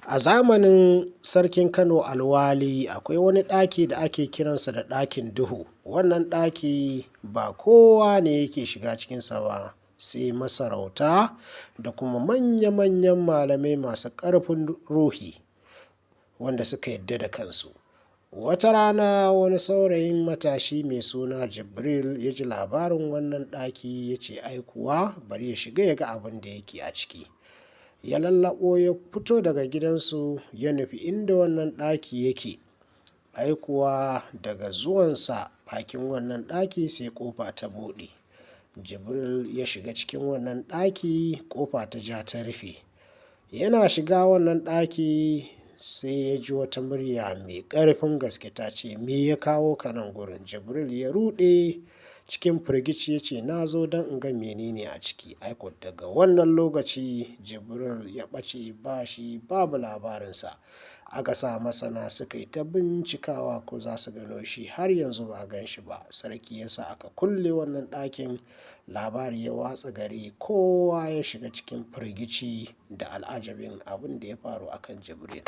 A zamanin Sarkin Kano Alwali akwai wani ɗaki da ake kiransa da ɗakin duhu. Wannan ɗaki ba kowa ne yake shiga cikinsa ba sai masarauta da kuma manya-manyan malamai masu ƙarfin ruhi wanda suka yarda da kansu. Wata rana wani saurayin matashi mai suna Jibril ya ji labarin wannan ɗaki ya ce ai kuwa bari ya shiga ya ga abin da yake a ciki. Ya lallaɓo ya fito daga gidansu ya nufi inda wannan ɗaki yake. Ai kuwa daga zuwansa bakin wannan ɗaki sai ƙofa ta buɗe. Jibril ya shiga cikin wannan ɗaki, ƙofa ta ja ta rufe. Yana shiga wannan ɗaki sai ya ji wata murya mai ƙarfin gaske ta ce, "Me ya kawo ka nan gurin?" Jibril ya ruɗe cikin firgici ya ce, "Na zo don in ga menene a ciki." Ai ko daga wannan lokaci Jibril ya ɓace ba shi babu labarinsa. Aka sa masana suka yi ta bincikawa ko za su gano shi, har yanzu ba a gan shi ba. Sarki ya sa aka kulle wannan ɗakin. Labari ya watsa gari, kowa ya shiga cikin firgici da al'ajabin abin da ya faru a kan Jibril.